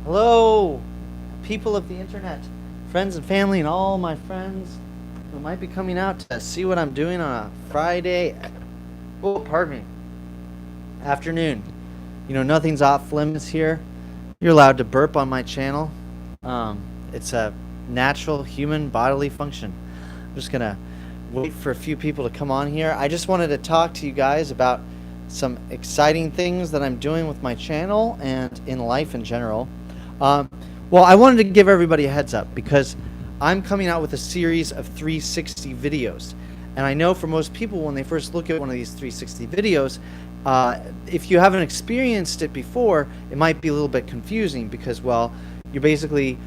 Hello, people of the internet, friends and family, and all my friends who might be coming out to see what I'm doing on a Friday. Oh, pardon me. Afternoon. Nothing's off limits here. You're allowed to burp on my channel. It's a natural human bodily function. I'm just gonna wait for a few people to come on here. I just wanted to talk to you guys about some exciting things that I'm doing with my channel and in life in general. Well, I wanted to give everybody a heads up because I'm coming out with a series of 360 videos. And I know for most people, when they first look at one of these 360 videos, if you haven't experienced it before, it might be a little bit confusing because, well, you're basically,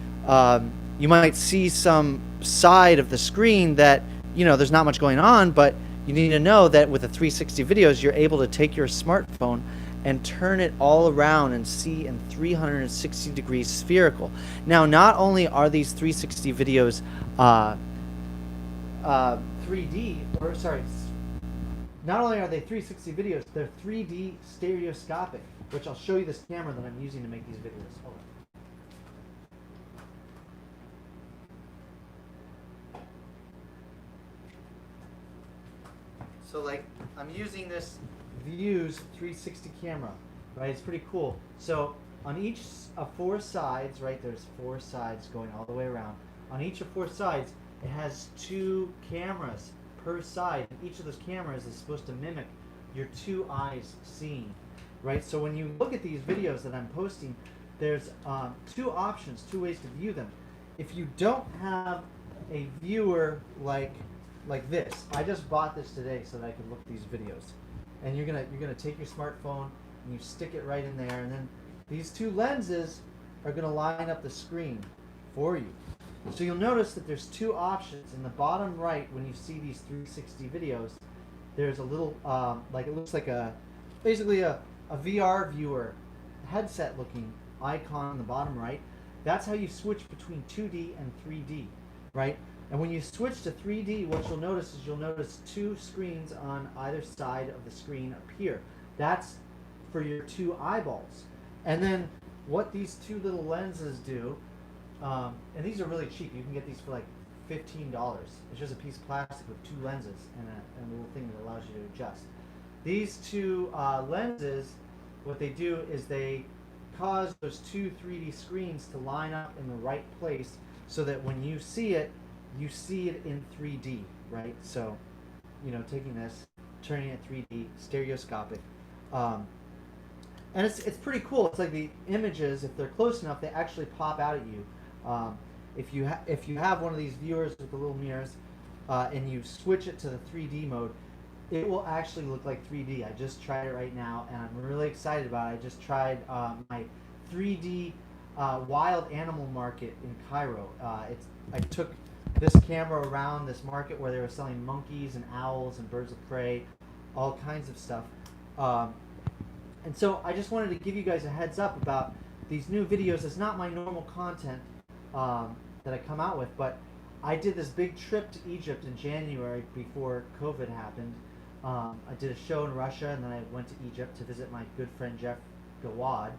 you might see some side of the screen that, there's not much going on, but you need to know that with the 360 videos, you're able to take your smartphone and turn it all around and see in 360 degrees spherical. Now, not only are these 360 videos 3D, or sorry, not only are they 360 videos, they're 3D stereoscopic, which I'll show you this camera that I'm using to make these videos. Hold on. So like, I'm using this Views 360 camera, right? It's pretty cool. So on each of four sides, right, there's four sides going all the way around. On each of four sides, it has two cameras per side. And each of those cameras is supposed to mimic your two eyes seeing, right? So when you look at these videos that I'm posting, there's two options, two ways to view them. If you don't have a viewer like this, I just bought this today so that I could look at these videos. And you're gonna take your smartphone and you stick it right in there, and then these two lenses are gonna line up the screen for you. So you'll notice that there's two options in the bottom right. When you see these 360 videos, there's a little like, it looks like basically a VR viewer headset looking icon in the bottom right. That's how you switch between 2D and 3D, right? And when you switch to 3D, what you'll notice is you'll notice two screens on either side of the screen appear. That's for your two eyeballs. And then what these two little lenses do, and these are really cheap. You can get these for like $15. It's just a piece of plastic with two lenses and a little thing that allows you to adjust. These two lenses, what they do is they cause those two 3D screens to line up in the right place so that when you see it in 3D, right? So, taking this, turning it 3D, stereoscopic, and it's pretty cool. It's like the images, if they're close enough, they actually pop out at you. If you have one of these viewers with the little mirrors, and you switch it to the 3D mode, it will actually look like 3D. I just tried it right now, and I'm really excited about it. I just tried my 3D wild animal market in Cairo. I took this camera around this market where they were selling monkeys and owls and birds of prey, all kinds of stuff. And so I just wanted to give you guys a heads up about these new videos. It's not my normal content that I come out with, but I did this big trip to Egypt in January before COVID happened. I did a show in Russia, and then I went to Egypt to visit my good friend Jeff Gawad,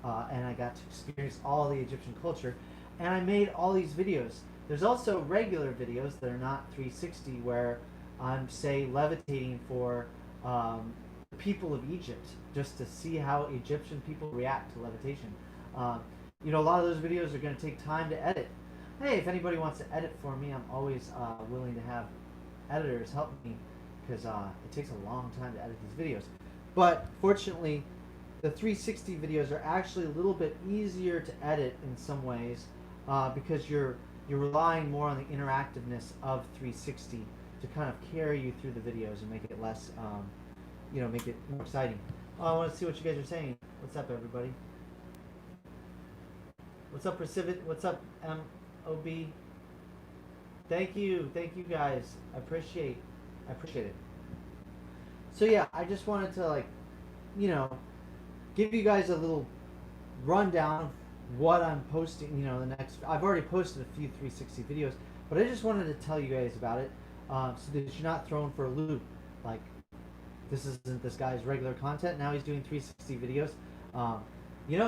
and I got to experience all the Egyptian culture, and I made all these videos. There's also regular videos that are not 360 where I'm, say, levitating for the people of Egypt, just to see how Egyptian people react to levitation. A lot of those videos are going to take time to edit. Hey, if anybody wants to edit for me, I'm always willing to have editors help me, because it takes a long time to edit these videos. But fortunately, the 360 videos are actually a little bit easier to edit in some ways, because you're relying more on the interactiveness of 360 to kind of carry you through the videos and make it less, make it more exciting. I want to see what you guys are saying. What's up, everybody? What's up, Precipitate? What's up, MOB? Thank you guys. I appreciate it. So yeah, I just wanted to give you guys a little rundown of what I'm posting. The next. I've already posted a few 360 videos, but I just wanted to tell you guys about it, so that you're not thrown for a loop. Like, this isn't this guy's regular content. Now he's doing 360 videos.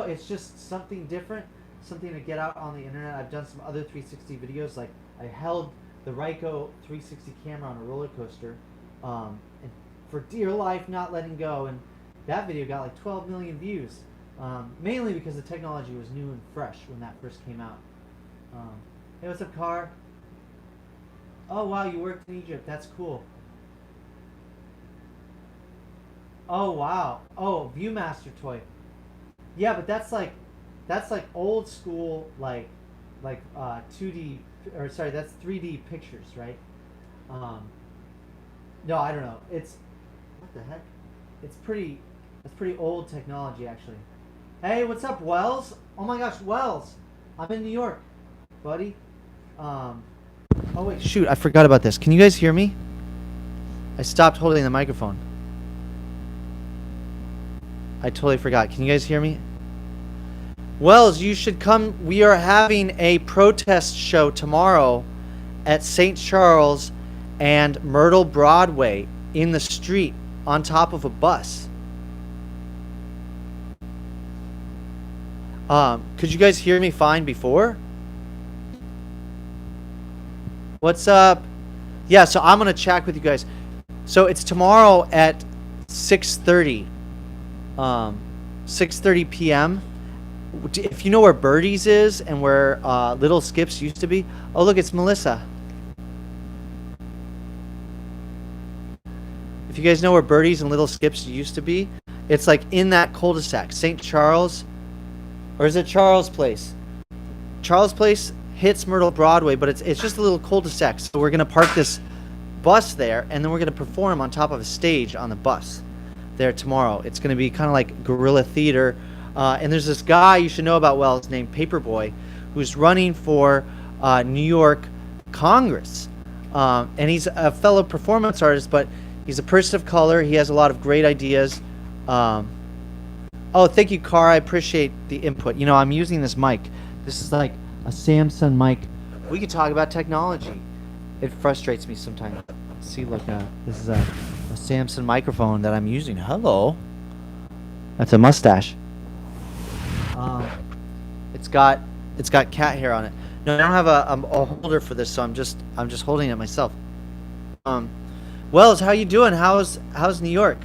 It's just something different. something to get out on the internet. I've done some other 360 videos. Like I held the Ryko 360 camera on a roller coaster, and for dear life not letting go. And that video got like 12 million views, mainly because the technology was new and fresh when that first came out. Hey, what's up, Car? Oh wow, you worked in Egypt. That's cool. Oh wow. Oh, Viewmaster toy. Yeah, but that's like old school, like 2D, or sorry, that's 3D pictures, right? No, I don't know. It's, what the heck? It's pretty old technology, actually. Hey, what's up, Wells? Oh my gosh, Wells! I'm in New York, buddy. Oh wait, shoot, I forgot about this. Can you guys hear me? I stopped holding the microphone. I totally forgot. Can you guys hear me? Wells, you should come. We are having a protest show tomorrow at St. Charles and Myrtle Broadway in the street on top of a bus. Could you guys hear me fine before? What's up? Yeah, so I'm going to chat with you guys. So it's tomorrow at 6:30. 6:30 p.m. If you know where Birdie's is and where Little Skips used to be. Oh, look, it's Melissa. If you guys know where Birdie's and Little Skips used to be, it's like in that cul-de-sac. St. Charles, or is it Charles Place? Charles Place hits Myrtle Broadway, but it's just a little cul-de-sac. So we're going to park this bus there, and then we're going to perform on top of a stage on the bus there tomorrow. It's going to be kind of like guerrilla theater. And there's this guy you should know about, Wells, named Paperboy, who's running for New York Congress. And he's a fellow performance artist, but he's a person of color. He has a lot of great ideas. Oh, thank you, Car. I appreciate the input. You know, I'm using this mic. This is like a Samsung mic. We could talk about technology. It frustrates me sometimes. See, look, this is a Samsung microphone that I'm using. Hello. That's a mustache. It's got cat hair on it. No, I don't have a holder for this, so I'm just holding it myself. Wells, how you doing? How's New York?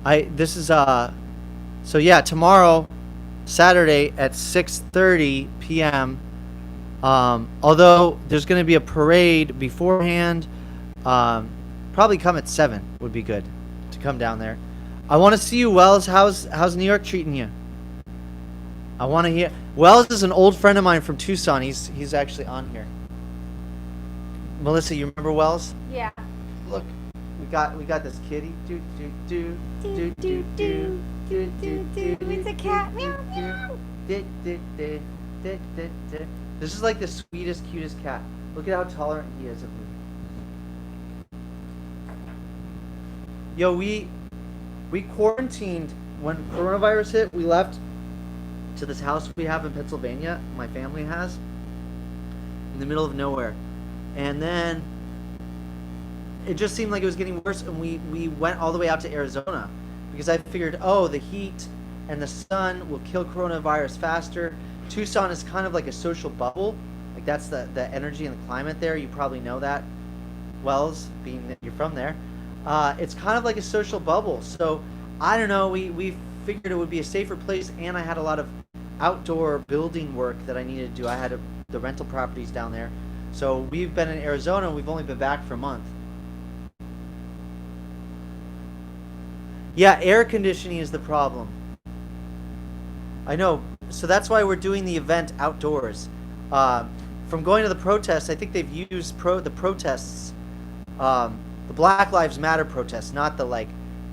So yeah, tomorrow, Saturday at 6:30 p.m. Although there's going to be a parade beforehand. Probably come at 7 would be good to come down there. I want to see you, Wells. How's New York treating you? I want to hear. Wells is an old friend of mine from Tucson. He's actually on here. Melissa, you remember Wells? Yeah. Look, we got this kitty. Do do do do do do do do do. It's a cat. Meow meow. This is like the sweetest, cutest cat. Look at how tolerant he is of me. Yo, we quarantined when coronavirus hit. We left to this house we have in Pennsylvania, my family has, in the middle of nowhere. And then it just seemed like it was getting worse, and we went all the way out to Arizona because I figured, oh, the heat and the sun will kill coronavirus faster. Tucson is kind of like a social bubble. Like that's the energy and the climate there. You probably know that, Wells, being that you're from there. It's kind of like a social bubble. So I don't know, we figured it would be a safer place, and I had a lot of outdoor building work that I needed to do. I had the rental properties down there. So we've been in Arizona, and we've only been back for a month. Yeah, air conditioning is the problem. I know. So that's why we're doing the event outdoors. From going to the protests, I think they've used the protests, the Black Lives Matter protests, not the like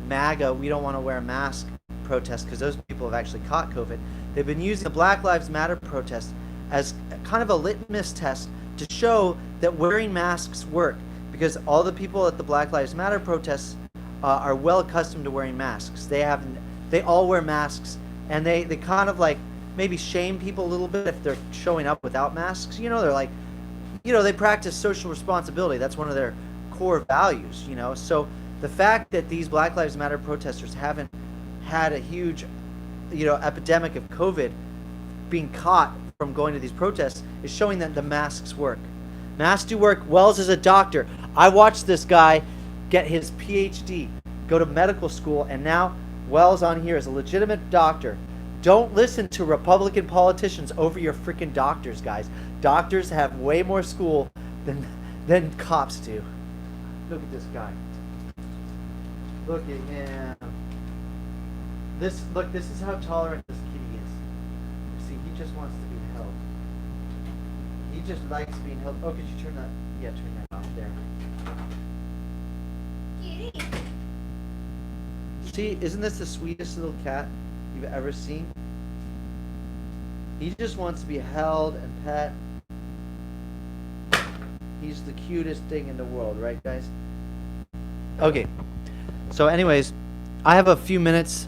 MAGA, we don't want to wear a mask protest, because those people have actually caught COVID. They've been using the Black Lives Matter protest as kind of a litmus test to show that wearing masks work, because all the people at the Black Lives Matter protests are well accustomed to wearing masks. They all wear masks, and they kind of like maybe shame people a little bit if they're showing up without masks. You know, they're like, you know, they practice social responsibility. That's one of their core values, you know. So the fact that these Black Lives Matter protesters haven't had a huge, you know, epidemic of COVID being caught from going to these protests is showing that the masks work. Masks do work. Wells is a doctor. I watched this guy get his PhD, go to medical school, and now Wells on here is a legitimate doctor. Don't listen to Republican politicians over your freaking doctors, guys. Doctors have way more school than cops do. Look at this guy. Look at him. This is how tolerant this kitty is. See, he just wants to be held. He just likes being held. Oh, could you turn that? Yeah, turn that off there. Kitty. See, isn't this the sweetest little cat you've ever seen? He just wants to be held and pet. He's the cutest thing in the world, right, guys? Okay. So anyways, I have a few minutes.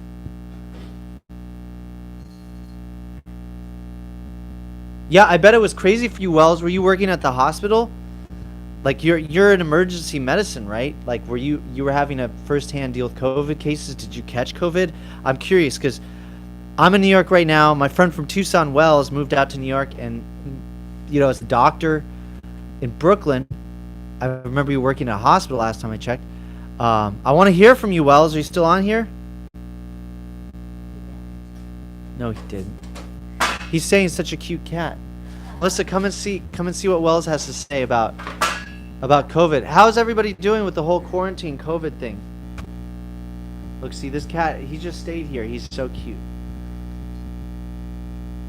Yeah, I bet it was crazy for you, Wells. Were you working at the hospital? Like you're in emergency medicine, right? Like you were having a first-hand deal with COVID cases. Did you catch COVID? I'm curious because I'm in New York right now. My friend from Tucson, Wells, moved out to New York, and as a doctor in Brooklyn. I remember you working at a hospital last time I checked. I want to hear from you, Wells. Are you still on here? No, he didn't. He's saying such a cute cat. Melissa, come and see what Wells has to say about COVID. How's everybody doing with the whole quarantine COVID thing? Look, see this cat. He just stayed here. He's so cute.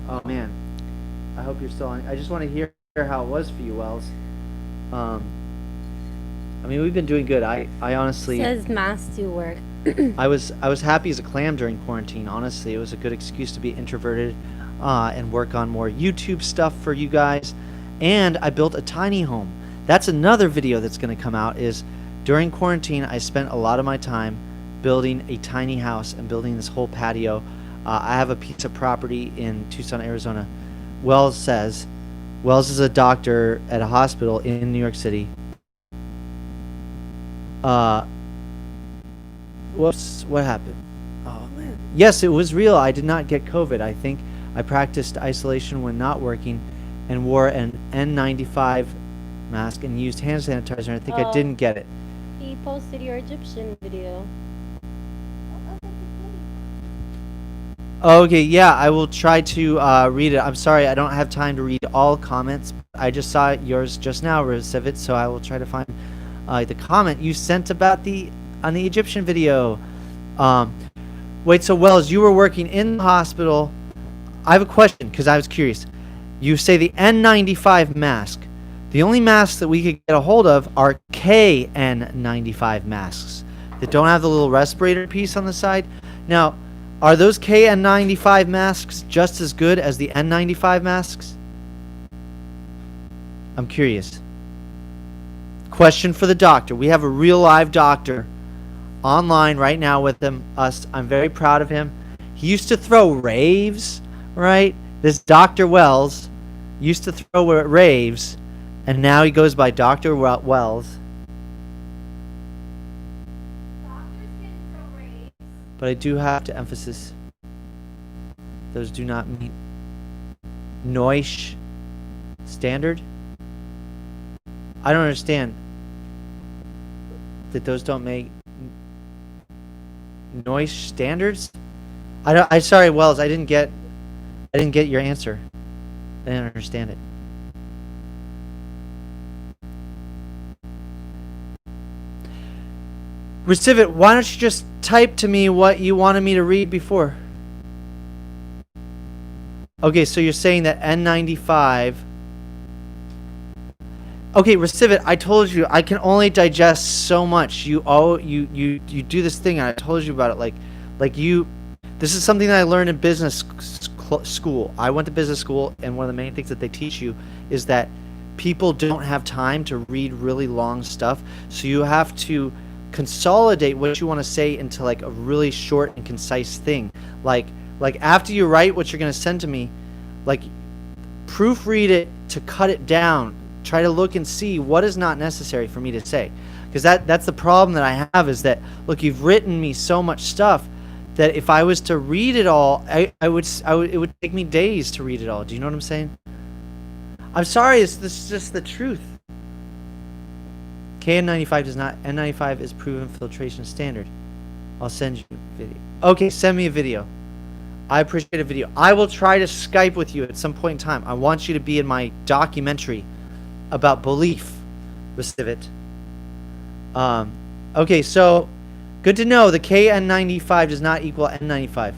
Oh man, I hope you're still on. I just want to hear how it was for you, Wells. I mean, we've been doing good. I honestly says masks do work. I was happy as a clam during quarantine. Honestly, it was a good excuse to be introverted and work on more YouTube stuff for you guys. And I built a tiny home. That's another video that's going to come out. Is during quarantine, I spent a lot of my time building a tiny house and building this whole patio. I have a piece of property in Tucson, Arizona. Wells is a doctor at a hospital in New York City. Whoops, what happened? Oh man. Yes, it was real. I did not get COVID. I think I practiced isolation when not working and wore an N95 mask and used hand sanitizer, and I think I didn't get it. He posted your Egyptian video. Okay, yeah, I will try to read it. I'm sorry, I don't have time to read all comments. I just saw yours just now, Rosevit, so I will try to find the comment you sent about on the Egyptian video. Wait, so Wells, you were working in the hospital. I have a question because I was curious. You say the N95 mask. The only masks that we could get a hold of are KN95 masks that don't have the little respirator piece on the side. Now, are those KN95 masks just as good as the N95 masks? I'm curious. Question for the doctor. We have a real live doctor online right now with us. I'm very proud of him. He used to throw raves, right? This Dr. Wells used to throw raves, and now he goes by Dr. Wells. But I do have to emphasize, those do not meet noise standard. I don't understand that those don't make noise standards. I'm sorry, Wells. I didn't get your answer. I didn't understand it. Recivit, why don't you just type to me what you wanted me to read before? Okay, so you're saying that N95. Okay, Recivit, I told you I can only digest so much. You do this thing, and I told you about it. This is something that I learned in business school. I went to business school, and one of the main things that they teach you is that people don't have time to read really long stuff, so you have to consolidate what you want to say into like a really short and concise thing. Like after you write what you're going to send to me, like proofread it to cut it down. Try to look and see what is not necessary for me to say, because that's the problem that I have, is that, look, you've written me so much stuff that if I was to read it all, it would take me days to read it all. Do you know what I'm saying? I'm sorry, this is just the truth. KN95 does not. N95 is proven filtration standard. I'll send you a video. Okay, send me a video. I appreciate a video. I will try to Skype with you at some point in time. I want you to be in my documentary about belief, Recivit. Okay, so good to know the KN95 does not equal N95.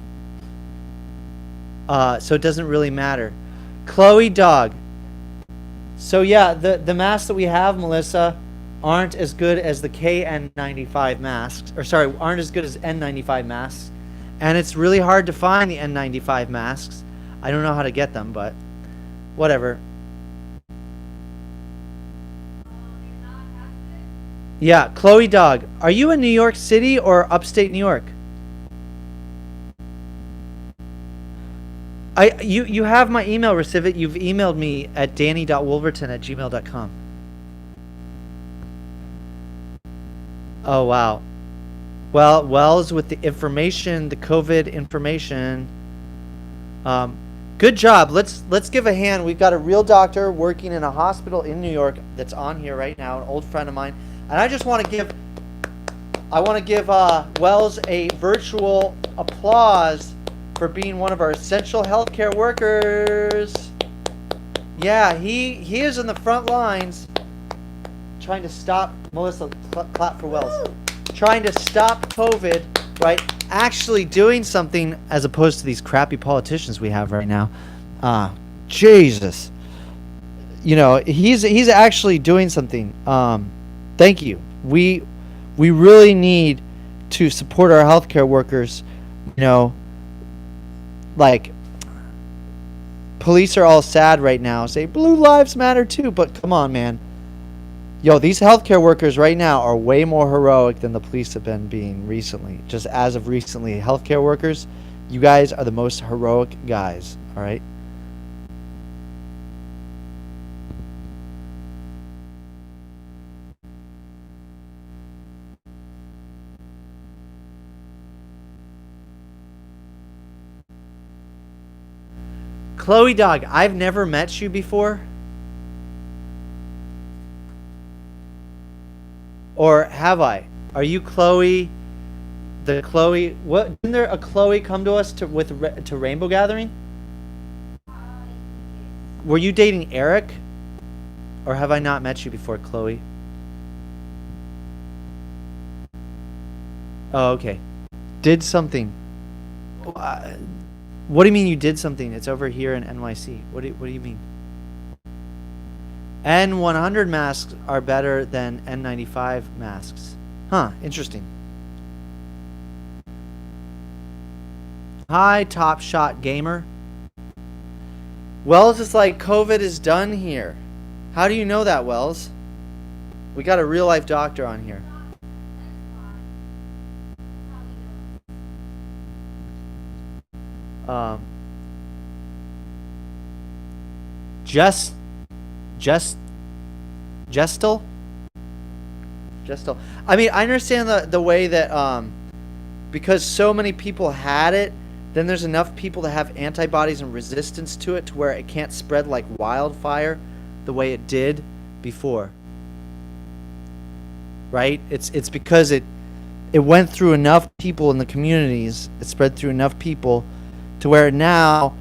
So it doesn't really matter. Chloe Dog. So yeah, the masks that we have, Melissa, aren't as good as the KN95 masks. Or sorry, aren't as good as N95 masks. And it's really hard to find the N95 masks. I don't know how to get them, but whatever. Yeah, Chloe Dog. Are you in New York City or upstate New York? You have my email, Recivit. You've emailed me at danny.wolverton@gmail.com. Oh, wow. Well, Wells with the information, the COVID information. Good job. Let's give a hand. We've got a real doctor working in a hospital in New York that's on here right now, an old friend of mine. And I just want to give Wells a virtual applause for being one of our essential healthcare workers. Yeah, he is in the front lines trying to stop, Melissa, clap for Wells. Trying to stop COVID, right? Actually doing something as opposed to these crappy politicians we have right now. Jesus. You know, he's actually doing something. Thank you. We really need to support our healthcare workers. You know, like, police are all sad right now. Say blue lives matter too, but come on, man. Yo, these healthcare workers right now are way more heroic than the police have been being recently. Just as of recently, healthcare workers, you guys are the most heroic guys. All right. Chloe Dog, I've never met you before. Or have I? Are you Chloe? The Chloe? What? Didn't there a Chloe come to us to Rainbow Gathering? Were you dating Eric? Or have I not met you before, Chloe? Oh, okay. Did something. What do you mean you did something? It's over here in NYC. What do you mean? N100 masks are better than N95 masks. Huh, interesting. Hi, Top Shot Gamer. Wells is like, COVID is done here. How do you know that, Wells? We got a real life doctor on here. Gestal. I mean, I understand the way that because so many people had it, then there's enough people to have antibodies and resistance to it to where it can't spread like wildfire the way it did before. Right? It's because it went through enough people in the communities, it spread through enough people to where now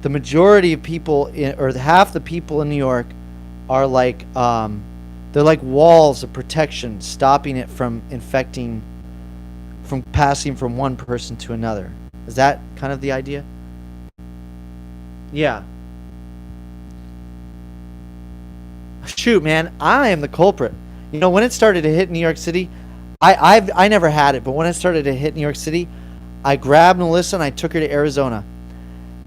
the majority of people or half the people in New York are like they're like walls of protection stopping it from infecting, from passing from one person to another. Is that kind of the idea? Yeah. Shoot, man, I am the culprit. You know, when it started to hit New York City, I never had it, but when it started to hit New York City, I grabbed Melissa and I took her to Arizona.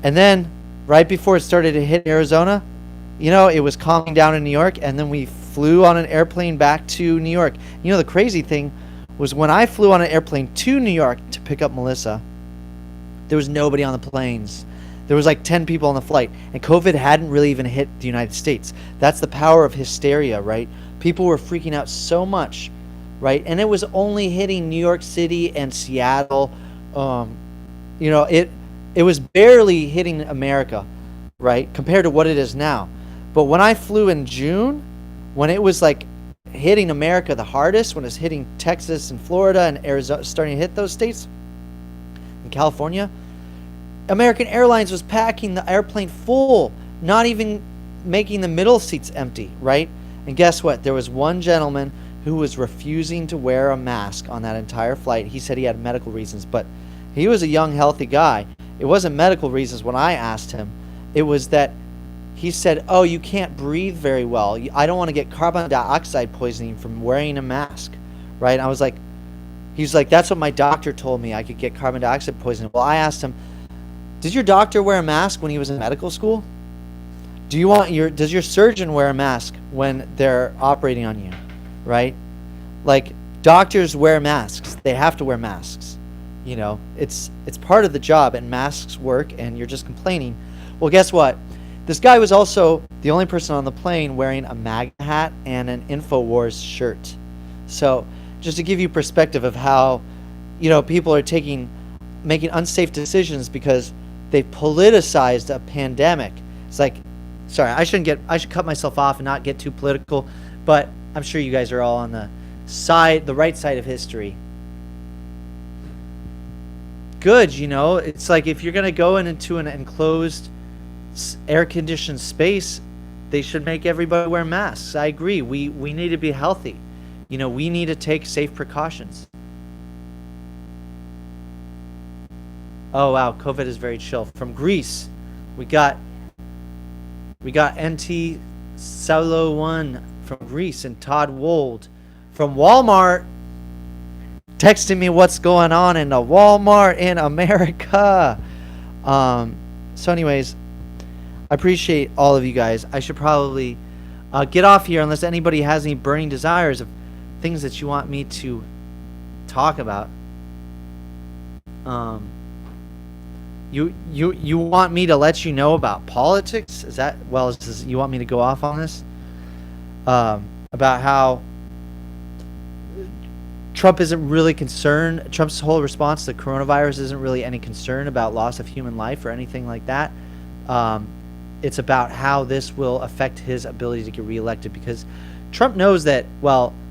And then right before it started to hit Arizona, you know, it was calming down in New York, and then we flew on an airplane back to New York. You know, the crazy thing was when I flew on an airplane to New York to pick up Melissa, there was nobody on the planes. There was like 10 people on the flight, and COVID hadn't really even hit the United States. That's the power of hysteria, right? People were freaking out so much, right? And it was only hitting New York City and Seattle, It was barely hitting America, right, compared to what it is now. But when I flew in June, when it was like hitting America the hardest, when it's hitting Texas and Florida and Arizona, starting to hit those states, and California, American Airlines was packing the airplane full, not even making the middle seats empty, right? And guess what? There was one gentleman who was refusing to wear a mask on that entire flight. He said he had medical reasons, but he was a young, healthy guy. It wasn't medical reasons when I asked him. It was that he said, oh, you can't breathe very well. I don't want to get carbon dioxide poisoning from wearing a mask, right? And I was like, he's like, that's what my doctor told me. I could get carbon dioxide poisoning. Well, I asked him, did your doctor wear a mask when he was in medical school? Does your surgeon wear a mask when they're operating on you, right? Like, doctors wear masks. They have to wear masks. It's part of the job, and masks work, and you're just complaining. Well, guess what? This guy was also the only person on the plane wearing a MAGA hat and an InfoWars shirt. So, just to give you perspective of how, people are making unsafe decisions because they politicized a pandemic. It's like, sorry, I should cut myself off and not get too political, but I'm sure you guys are all on the right side of history. Good, it's like if you're going to go into an enclosed, air-conditioned space, they should make everybody wear masks. I agree. We need to be healthy. We need to take safe precautions. Oh, wow, COVID is very chill. From Greece, we got NT Solo 1 from Greece, and Todd Wold from Walmart texting me what's going on in the Walmart in America. So anyways, I appreciate all of you guys. I should probably get off here unless anybody has any burning desires of things that you want me to talk about. You want me to let you know about politics? You want me to go off on this? About how Trump isn't really concerned. Trump's whole response to coronavirus isn't really any concern about loss of human life or anything like that. It's about how this will affect his ability to get reelected, because Trump knows that,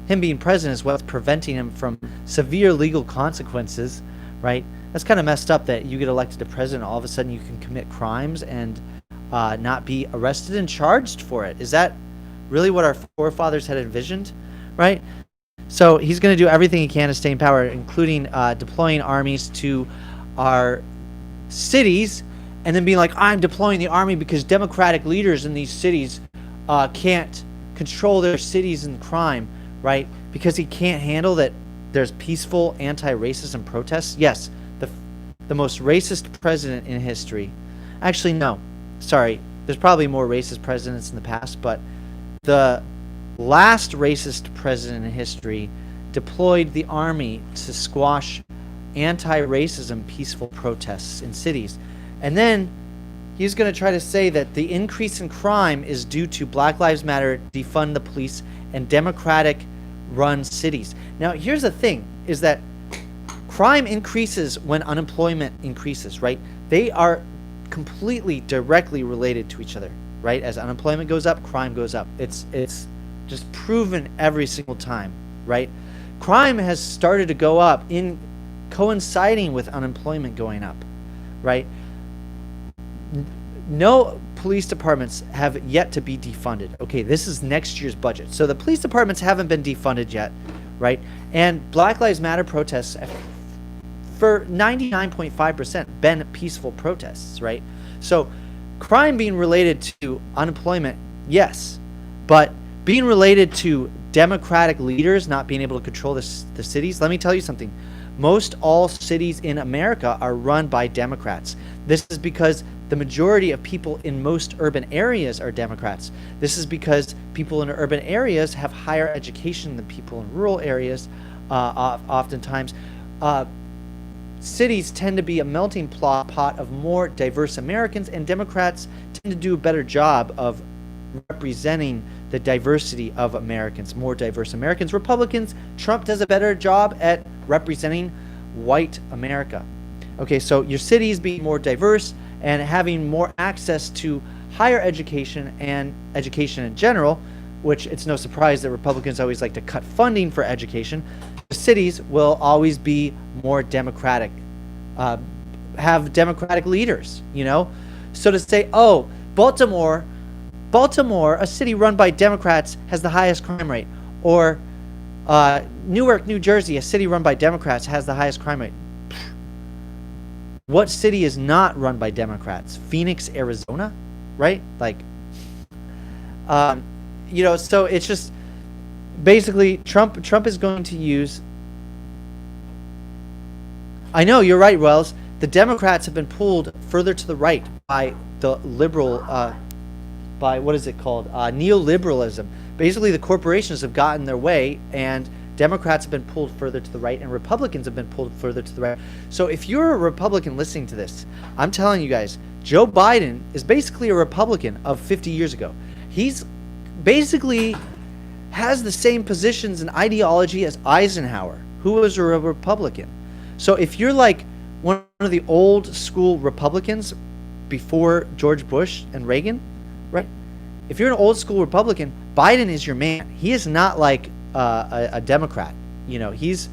him being president is what's preventing him from severe legal consequences, right? That's kind of messed up that you get elected to president, all of a sudden you can commit crimes and not be arrested and charged for it. Is that really what our forefathers had envisioned, right? So he's going to do everything he can to stay in power, including deploying armies to our cities, and then being like, I'm deploying the army because Democratic leaders in these cities can't control their cities and crime, right? Because he can't handle that there's peaceful anti-racism protests. Yes, the most racist president in history. Actually, no. Sorry. There's probably more racist presidents in the past, but the last racist president in history deployed the army to squash anti-racism peaceful protests in cities. And then he's going to try to say that the increase in crime is due to Black Lives Matter, defund the police, and Democratic-run cities. Now, here's the thing, is that crime increases when unemployment increases, right? They are completely directly related to each other, right? As unemployment goes up, crime goes up. It's just proven every single time, right? Crime has started to go up in coinciding with unemployment going up, right? No police departments have yet to be defunded. Okay, this is next year's budget. So the police departments haven't been defunded yet, right? And Black Lives Matter protests have, for 99.5%, been peaceful protests, right? So crime being related to unemployment, yes, but being related to Democratic leaders not being able to control the cities, let me tell you something. Most all cities in America are run by Democrats. This is because the majority of people in most urban areas are Democrats. This is because people in urban areas have higher education than people in rural areas. Oftentimes, cities tend to be a melting pot of more diverse Americans, and Democrats tend to do a better job of representing the diversity of Americans, more diverse Americans. Republicans, Trump does a better job at representing white America. Okay, so your cities being more diverse and having more access to higher education and education in general, which it's no surprise that Republicans always like to cut funding for education. The cities will always be more democratic, have democratic leaders, you know? So to say, oh, Baltimore, a city run by Democrats, has the highest crime rate, or Newark, New Jersey, a city run by Democrats, has the highest crime rate. What city is not run by Democrats? Phoenix, Arizona, right? Like, you know, so it's just basically Trump is going to use. I know, you're right, Wells. The Democrats have been pulled further to the right by the liberal, by what is it called? Neoliberalism. Basically, the corporations have gotten their way, and Democrats have been pulled further to the right, and Republicans have been pulled further to the right. So if you're a Republican listening to this, I'm telling you guys, Joe Biden is basically a Republican of 50 years ago. He's basically has the same positions and ideology as Eisenhower, who was a Republican. So if you're like one of the old school Republicans before George Bush and Reagan, right? If you're an old school Republican, Biden is your man. He is not like a Democrat. You know, he is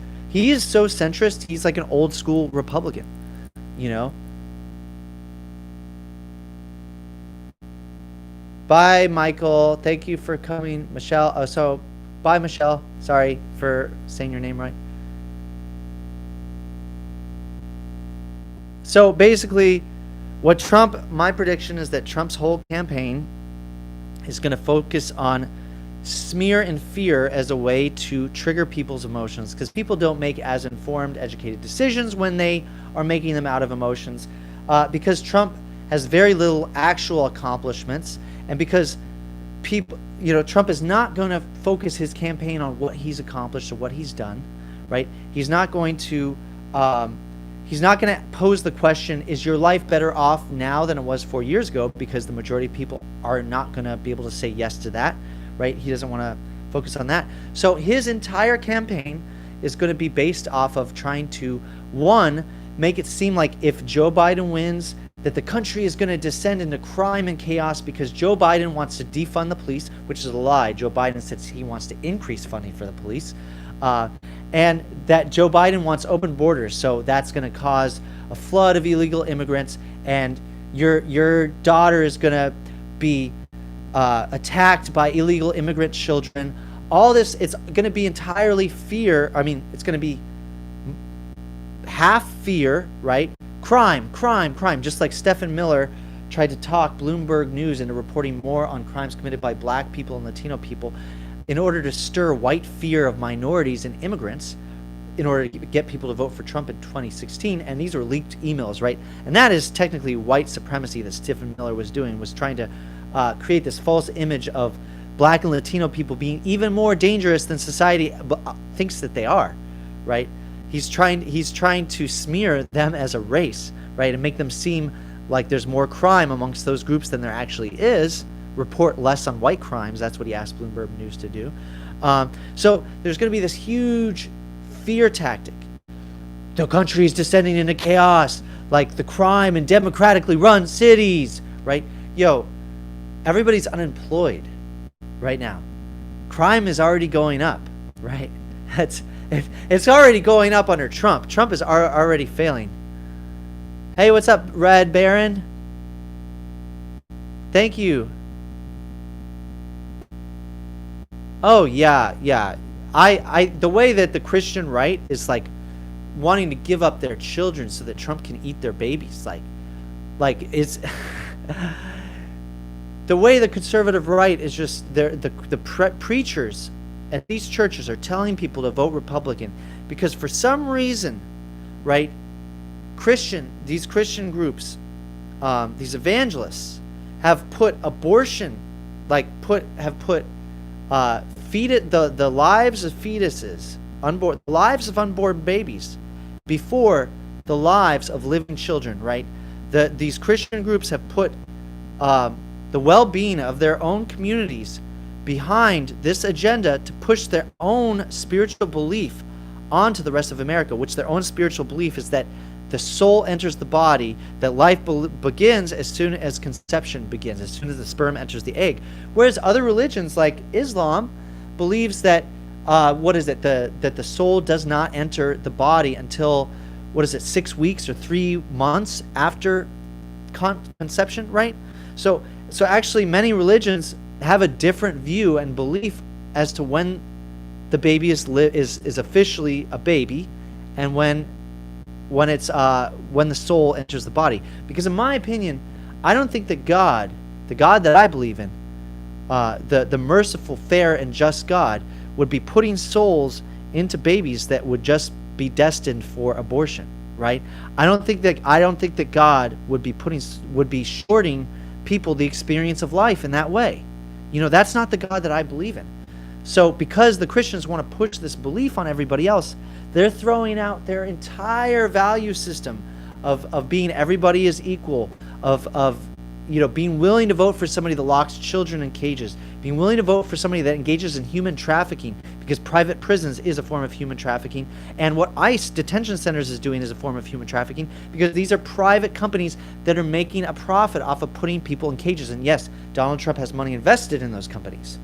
so centrist. He's like an old school Republican, you know. Bye, Michael. Thank you for coming. Michelle. Oh, so bye, Michelle. Sorry for saying your name right. So basically, my prediction is that Trump's whole campaign is going to focus on smear and fear as a way to trigger people's emotions, because people don't make as informed, educated decisions when they are making them out of emotions, because Trump has very little actual accomplishments, and because people, you know, Trump is not going to focus his campaign on what he's accomplished or what he's done, right? He's not going to pose the question, is your life better off now than it was 4 years ago? Because the majority of people are not going to be able to say yes to that, right? He doesn't want to focus on that. So his entire campaign is going to be based off of trying to, one, make it seem like if Joe Biden wins, that the country is going to descend into crime and chaos because Joe Biden wants to defund the police, which is a lie. Joe Biden says he wants to increase funding for the police. And that Joe Biden wants open borders, so that's going to cause a flood of illegal immigrants, and your daughter is going to be attacked by illegal immigrant children. All this, it's going to be entirely fear. I mean, it's going to be half fear, right? Crime, just like Stephen Miller tried to talk Bloomberg News into reporting more on crimes committed by black people and Latino people in order to stir white fear of minorities and immigrants, in order to get people to vote for Trump in 2016. And these were leaked emails, right? And that is technically white supremacy that Stephen Miller was doing, was trying to create this false image of black and Latino people being even more dangerous than society thinks that they are, right? He's trying to smear them as a race, right? And make them seem like there's more crime amongst those groups than there actually is. Report less on white crimes. That's what he asked Bloomberg News to do. So there's going to be this huge fear tactic. The country is descending into chaos, like the crime in democratically run cities, right? Yo, everybody's unemployed right now. Crime is already going up, right? It's already going up under Trump. Trump is already failing. Hey, what's up, Red Baron? Thank you. Oh yeah. The way that the Christian right is like wanting to give up their children so that Trump can eat their babies, like it's the way the conservative right is just the preachers at these churches are telling people to vote Republican because for some reason, right, these Christian groups, these evangelists have put abortion, have put the lives of fetuses, the lives of unborn babies, before the lives of living children, right? These Christian groups have put the well-being of their own communities behind this agenda to push their own spiritual belief onto the rest of America, which their own spiritual belief is that the soul enters the body, that life begins as soon as conception begins, as soon as the sperm enters the egg. Whereas other religions like Islam believes that that the soul does not enter the body until 6 weeks or 3 months after conception, right? So actually many religions have a different view and belief as to when the baby is officially a baby, and when the soul enters the body. Because in my opinion, I don't think that God, the God that I believe in, the merciful, fair, and just God, would be putting souls into babies that would just be destined for abortion, right? I don't think that God would be shorting people the experience of life in that way. That's not the God that I believe in. So because the Christians want to push this belief on everybody else, they're throwing out their entire value system of being everybody is equal, of being willing to vote for somebody that locks children in cages, being willing to vote for somebody that engages in human trafficking, because private prisons is a form of human trafficking, and what ICE detention centers is doing is a form of human trafficking, because these are private companies that are making a profit off of putting people in cages. And yes, Donald Trump has money invested in those companies.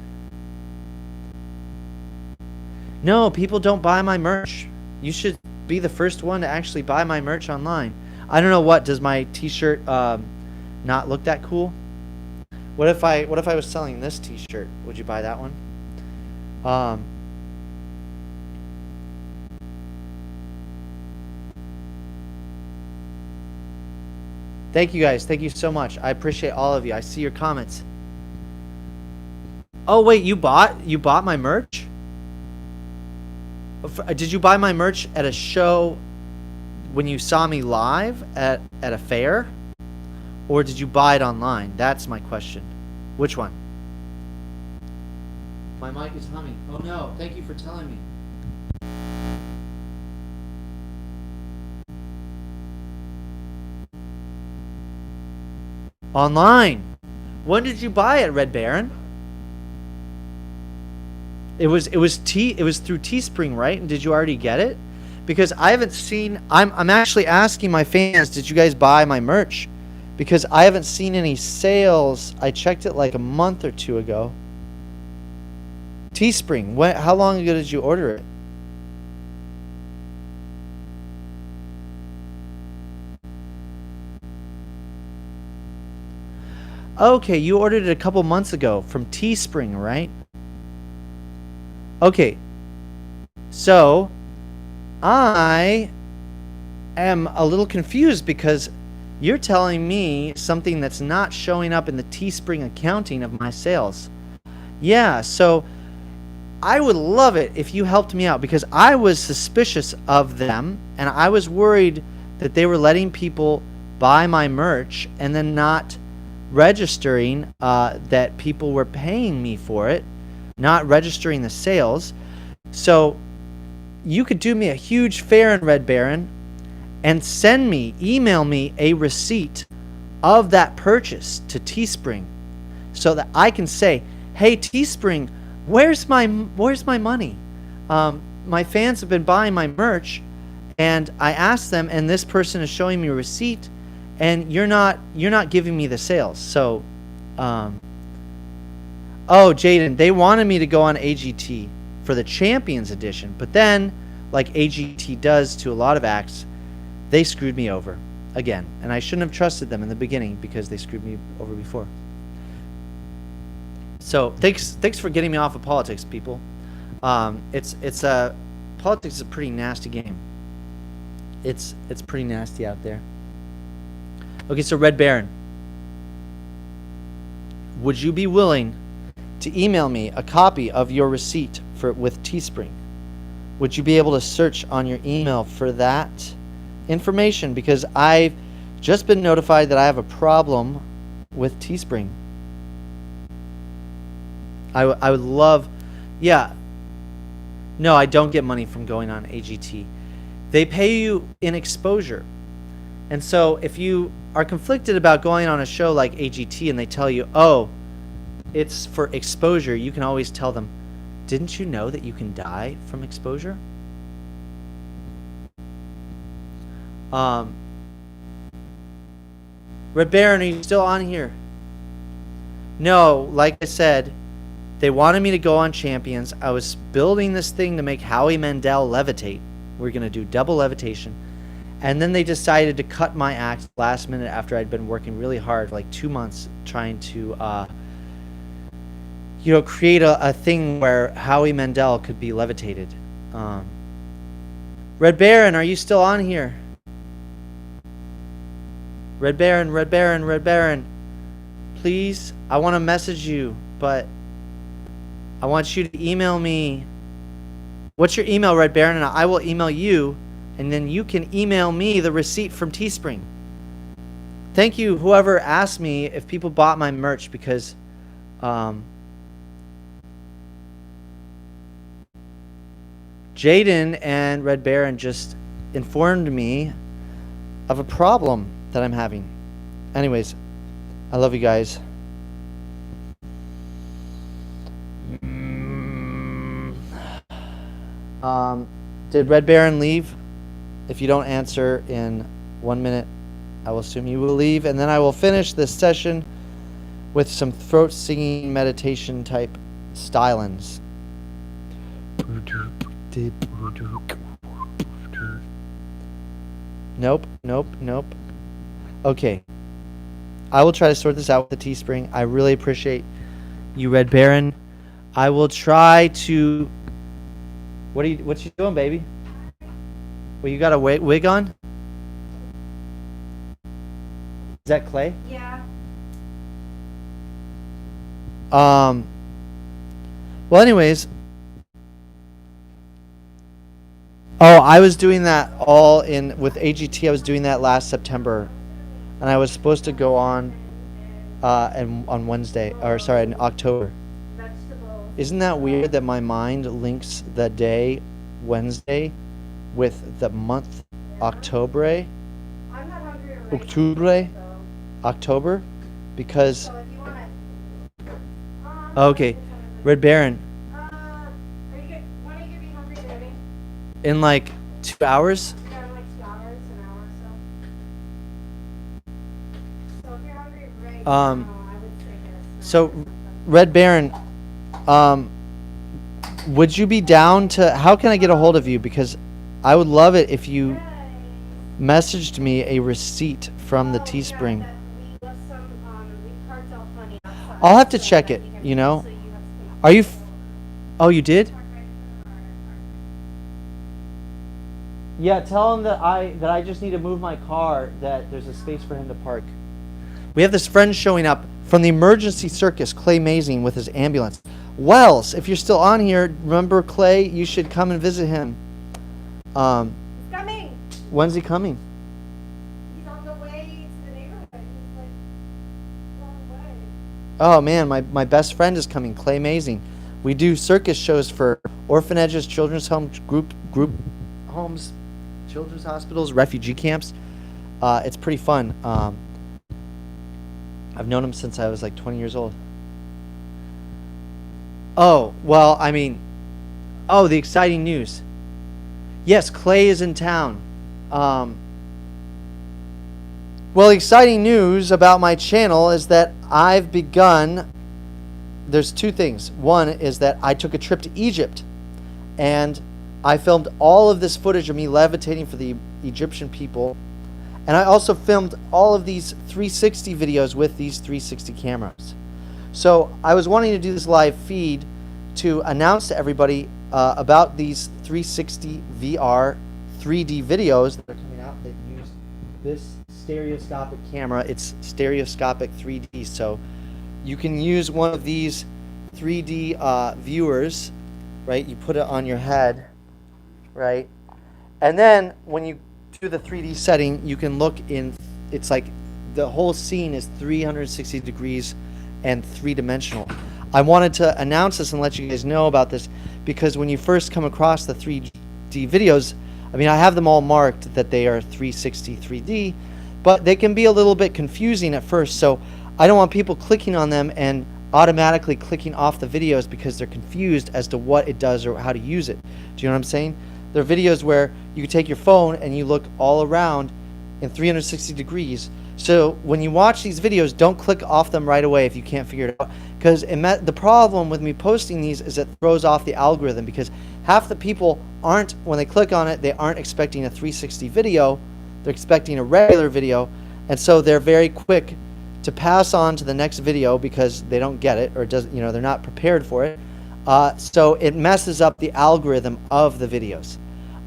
No, people don't buy my merch. You should be the first one to actually buy my merch online. I don't know, does my t-shirt not look that cool? What if I was selling this t-shirt? Would you buy that one? Thank you guys. Thank you so much. I appreciate all of you. I see your comments. Oh wait, you bought my merch? Did you buy my merch at a show when you saw me live at a fair? Or did you buy it online? That's my question. Which one? My mic is humming. Oh no, thank you for telling me. Online. When did you buy it, Red Baron? It was through Teespring, right? And did you already get it? Because I haven't seen. I'm actually asking my fans, did you guys buy my merch? Because I haven't seen any sales. I checked it like a month or two ago. Teespring. How long ago did you order it? Okay, you ordered it a couple months ago from Teespring, right? Okay. So, I am a little confused because you're telling me something that's not showing up in the Teespring accounting of my sales. Yeah, so I would love it if you helped me out, because I was suspicious of them and I was worried that they were letting people buy my merch and then not registering that people were paying me for it, not registering the sales. So you could do me a huge favor, Red Baron, and email me a receipt of that purchase to Teespring, so that I can say, hey Teespring, where's my money? My fans have been buying my merch, and I asked them, and this person is showing me a receipt, and you're not giving me the sales. So, oh Jaden, they wanted me to go on AGT for the Champions Edition, but then, like AGT does to a lot of acts, they screwed me over again, and I shouldn't have trusted them in the beginning because they screwed me over before. So thanks for getting me off of politics, people. Politics is a pretty nasty game. It's pretty nasty out there. Okay, so Red Baron, would you be willing to email me a copy of your receipt with Teespring? Would you be able to search on your email for that information? Because I've just been notified that I have a problem with Teespring. I would love, yeah. No, I don't get money from going on AGT. They pay you in exposure. And so if you are conflicted about going on a show like AGT and they tell you, oh, it's for exposure, you can always tell them, didn't you know that you can die from exposure? Red Baron, are you still on here? No, like I said, they wanted me to go on Champions. I was building this thing to make Howie Mandel levitate. We're going to do double levitation. And then they decided to cut my act last minute after I'd been working really hard, like 2 months, trying to, create a thing where Howie Mandel could be levitated. Red Baron, are you still on here? Red Baron, Red Baron, Red Baron. Please, I want to message you, but I want you to email me. What's your email, Red Baron? And I will email you, and then you can email me the receipt from Teespring. Thank you, whoever asked me if people bought my merch, because Jaden and Red Baron just informed me of a problem that I'm having. Anyways, I love you guys. Did Red Baron leave? If you don't answer in 1 minute, I will assume you will leave, and then I will finish this session with some throat singing meditation type stylings. Nope. Okay. I will try to sort this out with the Teespring. I really appreciate you, Red Baron. I will try to... What you doing, baby? Well, you got a wig on? Is that Clay? Yeah. Well, anyways. Oh, I was doing that all with AGT. I was doing that last September, and I was supposed to go on, on Wednesday, in October. Vegetables. Isn't that weird that my mind links the day Wednesday with the month October? I'm not hungry already. Octubre? October? Because... So if you want to... Okay. Red Baron. When are you going to be hungry, baby? In like 2 hours? Yeah, in like 2 hours, an hour or so. So if you're hungry right now, I would say this. So, Red Baron, would you be down to... How can I get a hold of you? Because I would love it if you messaged me a receipt from the Teespring. Yeah, we left some cartel honey outside. I'll have to check it, you know? So you have some. Are you... Oh, you did? Yeah, tell him that I just need to move my car, that there's a space for him to park. We have this friend showing up from the emergency circus, Clay Mazing, with his ambulance. Wells, if you're still on here, remember Clay, you should come and visit him. Coming! When's he coming? He's on the way to the neighborhood. He's like, long way. Oh man, my best friend is coming, Clay Mazing. We do circus shows for orphanages, children's homes, group homes, children's hospitals, refugee camps. It's pretty fun. I've known him since I was like 20 years old. Oh, well, I mean, the exciting news. Yes, Clay is in town. Well, exciting news about my channel is that I've begun... There's two things. One is that I took a trip to Egypt, and I filmed all of this footage of me levitating for the Egyptian people. And I also filmed all of these 360 videos with these 360 cameras. So I was wanting to do this live feed to announce to everybody about these 360 VR 3D videos that are coming out that use this stereoscopic camera. It's stereoscopic 3D, so you can use one of these 3D viewers, right? You put it on your head, right? And then when you do the 3D setting, you can look in, it's like the whole scene is 360 degrees and three-dimensional. I wanted to announce this and let you guys know about this because when you first come across the 3D videos, I mean, I have them all marked that they are 360 3D, but they can be a little bit confusing at first, so I don't want people clicking on them and automatically clicking off the videos because they're confused as to what it does or how to use it. Do you know what I'm saying? There are videos where you take your phone and you look all around in 360 degrees. So when you watch these videos, don't click off them right away if you can't figure it out. Because the problem with me posting these is it throws off the algorithm, because half the people aren't, when they click on it, they aren't expecting a 360 video. They're expecting a regular video. And so they're very quick to pass on to the next video because they don't get it, or doesn't, they're not prepared for it. So it messes up the algorithm of the videos.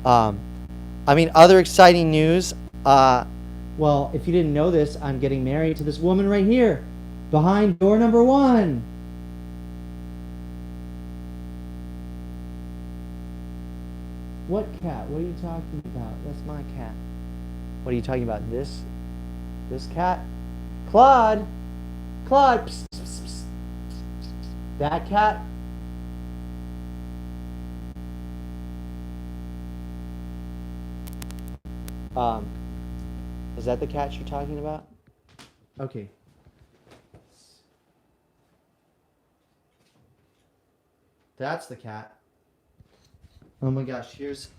Other exciting news. Well, if you didn't know this, I'm getting married to this woman right here, behind door number 1. What cat? What are you talking about? That's my cat. What are you talking about? This cat? Claude! Claude! Psst, psst, psst. That cat? Is that the cat you're talking about? Okay. That's the cat. Oh my gosh, here's...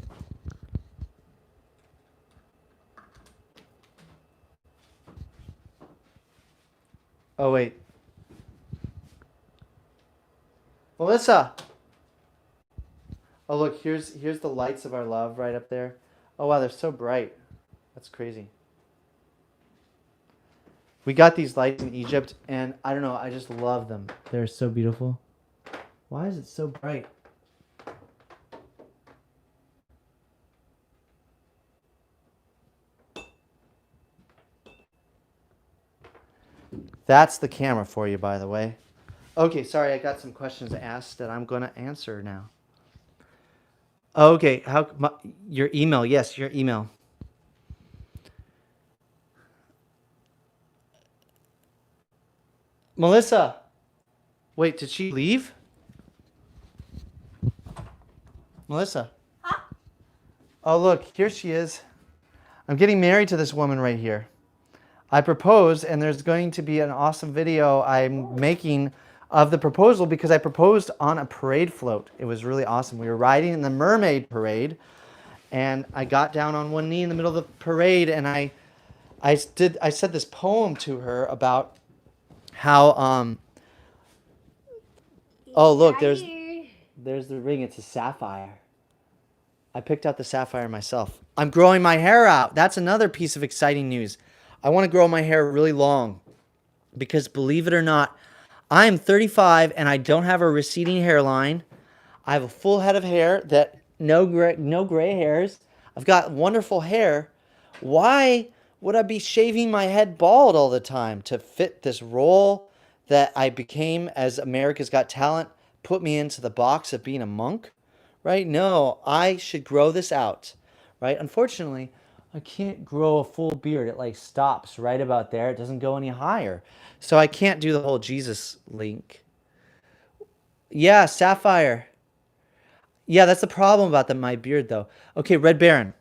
Oh wait. Melissa! Oh look, here's the lights of our love right up there. Oh wow, they're so bright. That's crazy. We got these lights in Egypt, and I don't know, I just love them. They're so beautiful. Why is it so bright? That's the camera for you, by the way. Okay, sorry, I got some questions asked that I'm going to answer now. Okay, your email, yes, your email. Melissa, wait, did she leave? Melissa. Huh? Oh, look, here she is. I'm getting married to this woman right here. I proposed, and there's going to be an awesome video I'm making of the proposal, because I proposed on a parade float. It was really awesome. We were riding in the mermaid parade, and I got down on one knee in the middle of the parade, and I said this poem to her about how oh look, there's the ring. It's a sapphire. I picked out the sapphire myself. I'm growing my hair out. That's another piece of exciting news. I want to grow my hair really long, because believe it or not, I am 35 and I don't have a receding hairline. I have a full head of hair, that no gray hairs. I've got wonderful hair. Why would I be shaving my head bald all the time to fit this role that I became as America's Got Talent put me into the box of being a monk? Right? No, I should grow this out. Right? Unfortunately, I can't grow a full beard. It stops right about there. It doesn't go any higher. So I can't do the whole Jesus link. Yeah, sapphire. Yeah, that's the problem about my beard though. Okay, Red Baron,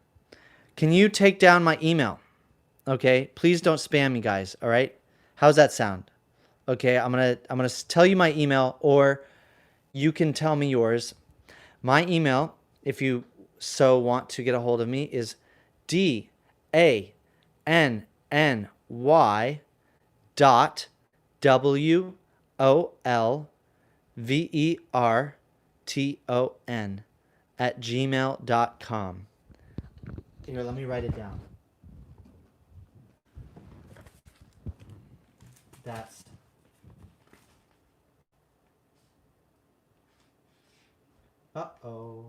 can you take down my email? Okay, please don't spam me, guys. All right, how's that sound? Okay, I'm gonna tell you my email, or you can tell me yours. My email, if you so want to get a hold of me, is DANNY.WOLVERTON@gmail.com. Here, let me write it down. That's... Uh-oh.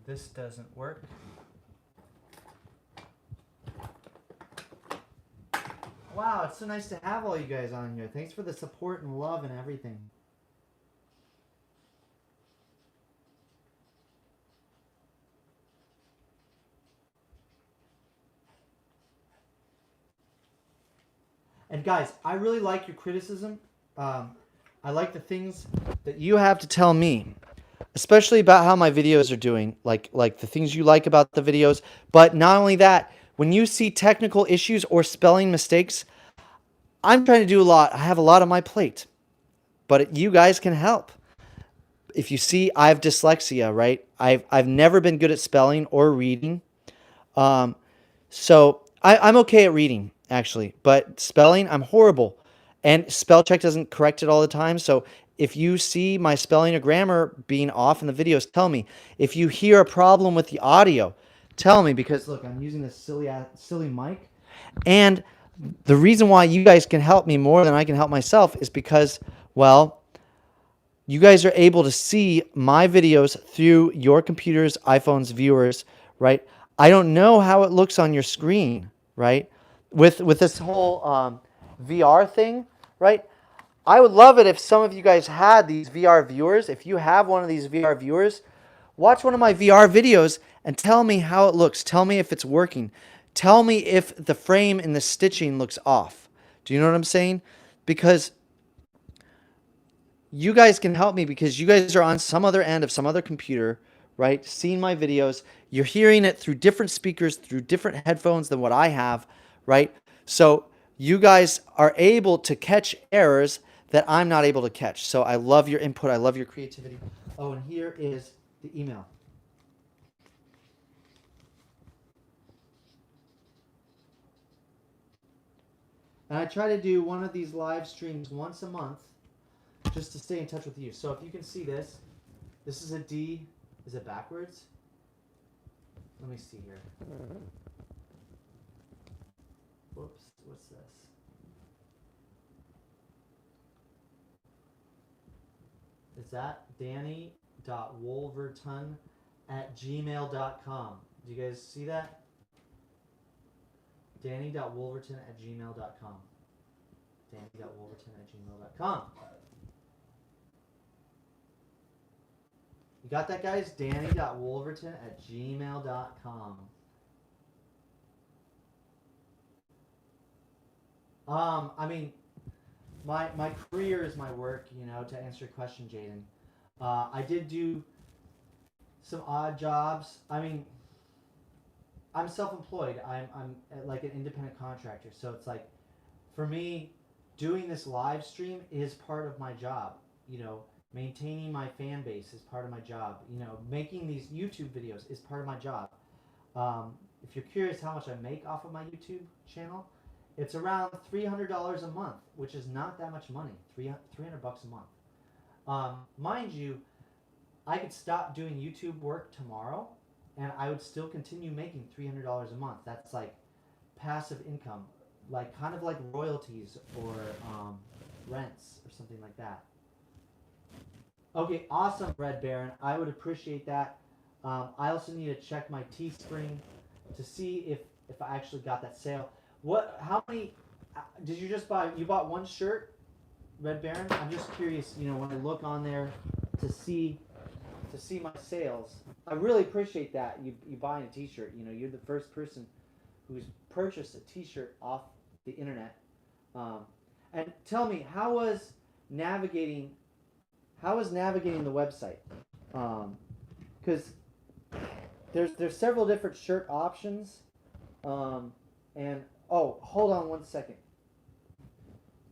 This doesn't work. Wow, it's so nice to have all you guys on here. Thanks for the support and love and everything. And guys, I really like your criticism. I like the things that you have to tell me, especially about how my videos are doing, like the things you like about the videos. But not only that, when you see technical issues or spelling mistakes, I'm trying to do a lot. I have a lot on my plate, but you guys can help. If you see, I have dyslexia, right? I've never been good at spelling or reading. So I'm okay at reading, actually, but spelling, I'm horrible. And spell check doesn't correct it all the time. So if you see my spelling or grammar being off in the videos, tell me. If you hear a problem with the audio, tell me, because look, I'm using this silly mic. And the reason why you guys can help me more than I can help myself is because, well, you guys are able to see my videos through your computers, iPhones, viewers, right? I don't know how it looks on your screen, right? With this whole VR thing, right? I would love it if some of you guys had these VR viewers. If you have one of these VR viewers, watch one of my VR videos and tell me how it looks. Tell me if it's working. Tell me if the frame and the stitching looks off. Do you know what I'm saying? Because you guys can help me, because you guys are on some other end of some other computer, right? Seeing my videos. You're hearing it through different speakers, through different headphones than what I have, right? So you guys are able to catch errors that I'm not able to catch. So I love your input. I love your creativity. Oh, and here is the email. And I try to do one of these live streams once a month just to stay in touch with you. So if you can see this, this is a D. Is it backwards? Let me see here. Whoops, what's this? Is that danny.wolverton@gmail.com? Do you guys see that? danny.wolverton@gmail.com. danny.wolverton@gmail.com. You got that, guys? danny.wolverton@gmail.com. I mean, my career is my work, you know, to answer your question, Jaden. I did do some odd jobs. I mean, I'm self-employed. I'm like an independent contractor. So it's like, for me, doing this live stream is part of my job. You know, maintaining my fan base is part of my job. You know, making these YouTube videos is part of my job. If you're curious how much I make off of my YouTube channel, it's around $300 a month, which is not that much money. $300 a month. Mind you, I could stop doing YouTube work tomorrow, and I would still continue making $300 a month. That's like passive income, like kind of like royalties or rents or something like that. Okay, awesome, Red Baron. I would appreciate that. I also need to check my Teespring to see if I actually got that sale. How many did you just buy? You bought one shirt, Red Baron? I'm just curious, you know, when I look on there to see my sales. I really appreciate that. You buying a t-shirt. You know, you're the first person who's purchased a t-shirt off the internet. And tell me, how was navigating the website? Because there's several different shirt options. And oh, hold on one second.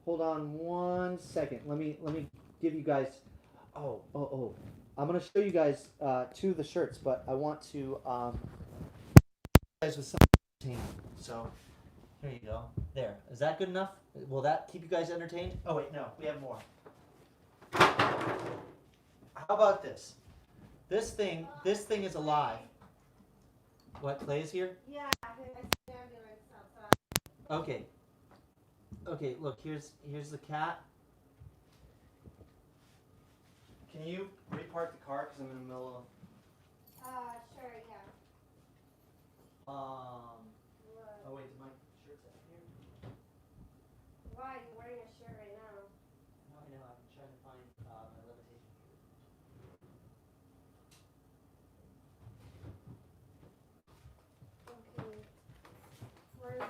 Let me give you guys. Oh. I'm gonna show you guys two of the shirts, but I want to you guys with something entertaining. So here you go. There. Is that good enough? Will that keep you guys entertained? Oh wait, no, we have more. How about this? This thing is alive. What, Clay is here? Yeah, I see ambulance outside. Okay. Okay, look, here's the cat. Can you repark the car because I'm in the middle of Sure, yeah. oh wait, is my shirt's up here? Why? You're wearing a shirt right now. No, I know, I'm trying to find my Levitation shirt. Okay. Where's my...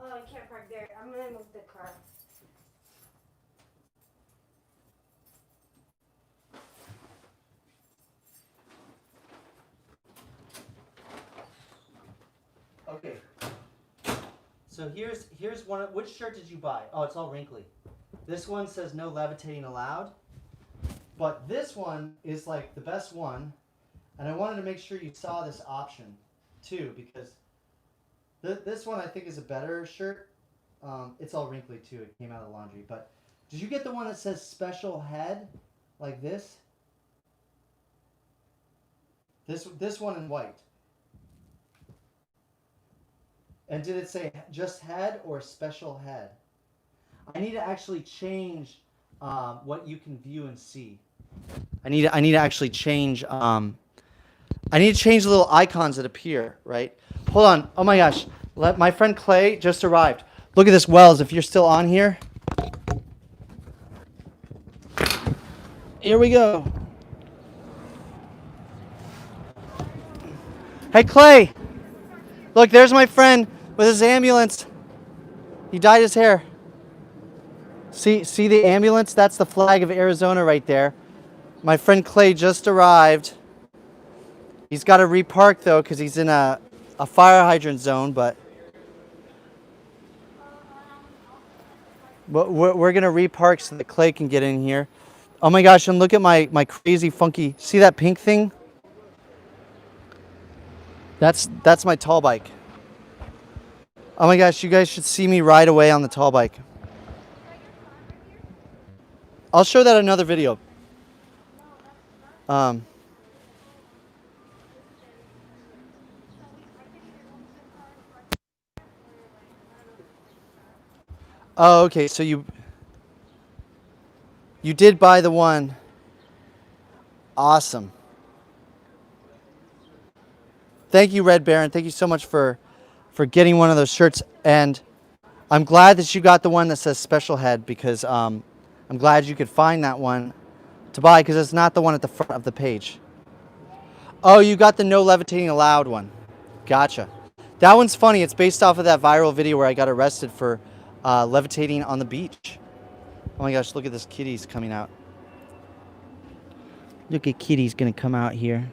Oh, I can't park there. I'm gonna move the car. Okay. So here's one. Which shirt did you buy? Oh, it's all wrinkly. This one says no levitating allowed. But this one is like the best one, and I wanted to make sure you saw this option too, because this one I think is a better shirt. It's all wrinkly too. It came out of the laundry. But did you get the one that says special head, like this? This one in white. And did it say just head or special head? I need to actually change what you can view and see. I need to actually change. I need to change the little icons that appear. Right. Hold on. Oh my gosh. My friend Clay just arrived. Look at this, Wells. If you're still on here. Here we go. Hey Clay. Look, there's my friend with his ambulance. He dyed his hair. See the ambulance? That's the flag of Arizona right there. My friend Clay just arrived. He's got to repark though because he's in a fire hydrant zone, but we're going to repark so that Clay can get in here. Oh my gosh, and look at my crazy funky, see that pink thing? That's my tall bike. Oh my gosh, you guys should see me ride away on the tall bike. I'll show that in another video. Oh, okay, so you did buy the one. Awesome. Thank you, Red Baron. Thank you so much for getting one of those shirts. And I'm glad that you got the one that says special head because I'm glad you could find that one to buy because it's not the one at the front of the page. Oh, you got the no levitating allowed one. Gotcha. That one's funny. It's based off of that viral video where I got arrested for levitating on the beach. Oh my gosh, look at this kitty's coming out. Look at Kitty's gonna come out here.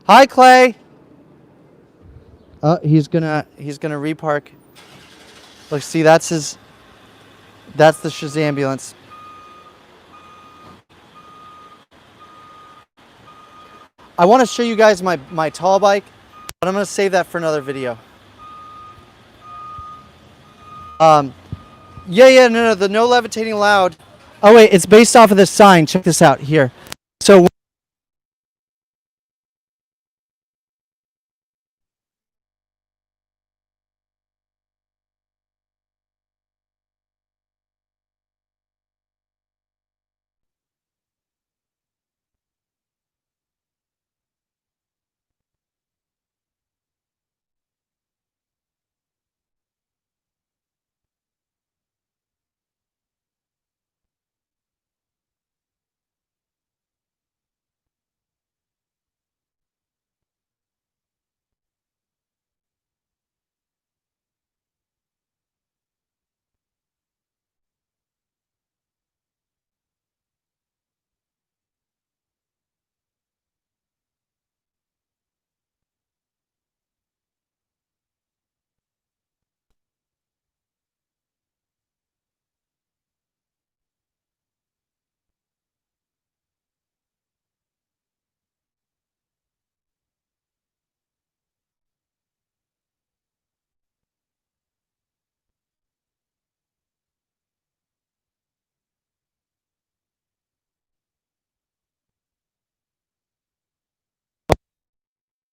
Hi, Clay. Oh, he's gonna repark. Look, see, that's the Shazambulance. I want to show you guys my tall bike, but I'm gonna save that for another video. No, the no levitating allowed. Oh wait, it's based off of this sign. Check this out here. So.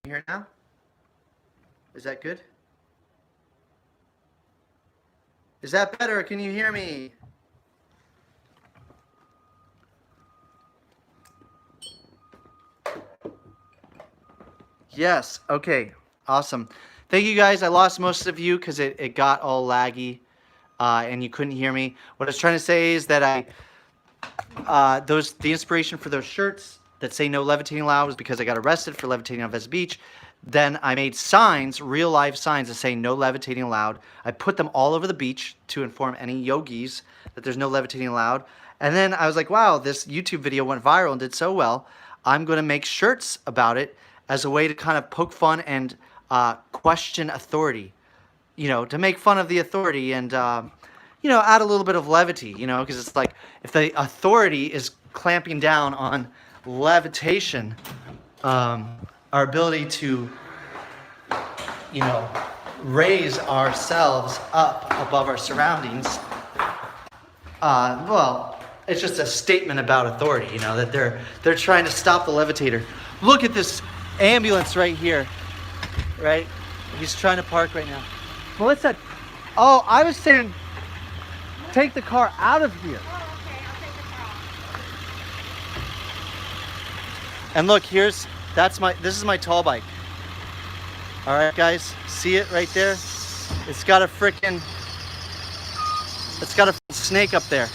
Here now? Is that good? Is that better? Can you hear me? Yes. Okay. Awesome. Thank you guys. I lost most of you because it got all laggy and you couldn't hear me. What I was trying to say is that the inspiration for those shirts that say no levitating allowed was because I got arrested for levitating on Venice Beach. Then I made signs, real life signs that say no levitating allowed. I put them all over the beach to inform any yogis that there's no levitating allowed. And then I was like, wow, this YouTube video went viral and did so well. I'm going to make shirts about it as a way to kind of poke fun and question authority. you know, to make fun of the authority and, you know, add a little bit of levity, you know, because it's like if the authority is clamping down on levitation, our ability to, you know, raise ourselves up above our surroundings, well, it's just a statement about authority, you know, that they're trying to stop the levitator. Look at this ambulance right here, right? He's trying to park right now. Melissa, oh, I was saying take the car out of here. Oh, okay, I'll take the car off. And look, this is my tall bike. All right, guys, see it right there? It's got a snake up there.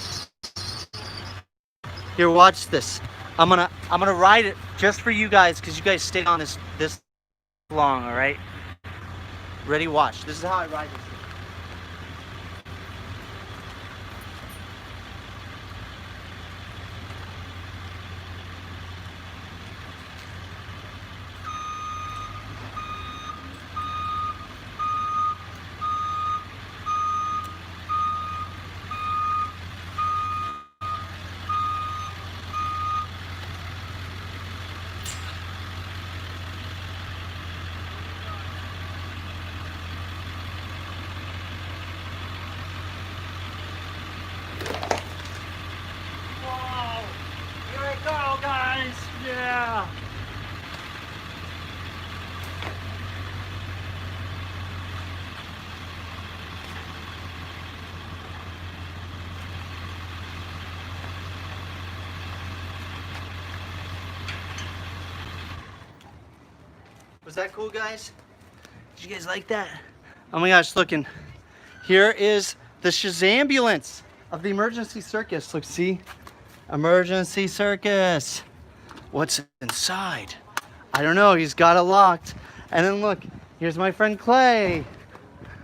Here, watch this. I'm gonna ride it just for you guys, because you guys stayed on this long, all right? Ready, watch. This is how I ride this thing. Here we go, guys! Yeah! Was that cool, guys? Did you guys like that? Oh my gosh, looking. Here is the Shazambulance of the emergency circus. Look, see? Emergency circus. What's inside? I don't know. He's got it locked. And then look, here's my friend Clay.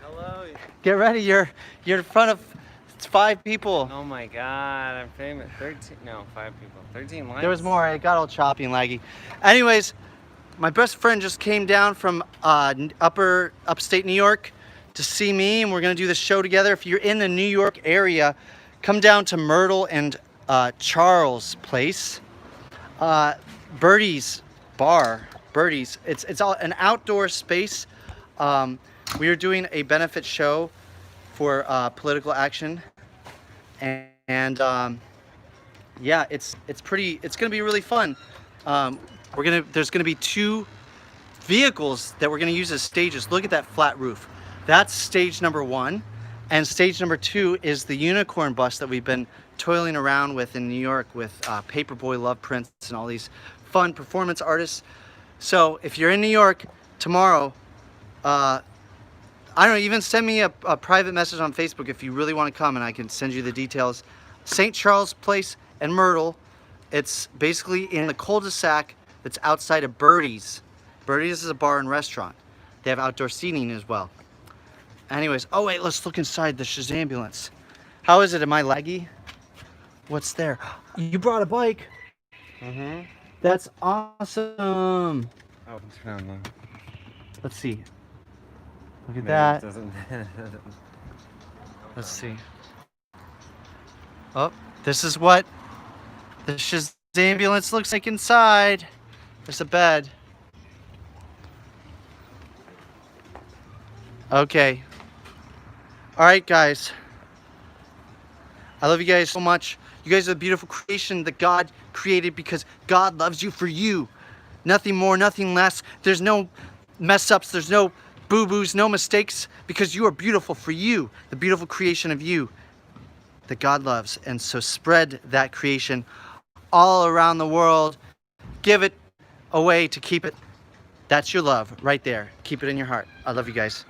Hello. Get ready. You're in front of 5 people. Oh my God, I'm famous. 5 people. 13 likes. There was more. It got all choppy and laggy. Anyways, my best friend just came down from upstate New York to see me, and we're gonna do this show together. If you're in the New York area, come down to Myrtle and Charles Place. Birdie's Bar. Birdie's. It's all an outdoor space. We are doing a benefit show for political action, and yeah, it's gonna be really fun. There's gonna be 2 vehicles that we're gonna use as stages. Look at that flat roof. That's stage number 1, and stage number 2 is the unicorn bus that we've been toiling around with in New York with Paperboy Love Prince and all these fun performance artists. So if you're in New York tomorrow, I don't know, even send me a private message on Facebook if you really want to come, and I can send you the details. St. Charles Place and Myrtle. It's basically in the cul-de-sac that's outside of Birdie's. Birdie's is a bar and restaurant. They have outdoor seating as well. Anyways, oh wait, let's look inside the Shazambulance. How is it? Am I laggy? What's there? You brought a bike. Mm-hmm. That's awesome. Oh, turn on. Let's see. Look at No, that. it doesn't. Let's see. Oh, this is what the Shazambulance looks like inside. There's a bed. Okay. All right, guys. I love you guys so much. You guys are the beautiful creation that God created because God loves you for you. Nothing more, nothing less. There's no mess ups. There's no boo-boos, no mistakes, because you are beautiful for you, the beautiful creation of you that God loves. And so spread that creation all around the world. Give it away to keep it. That's your love right there. Keep it in your heart. I love you guys.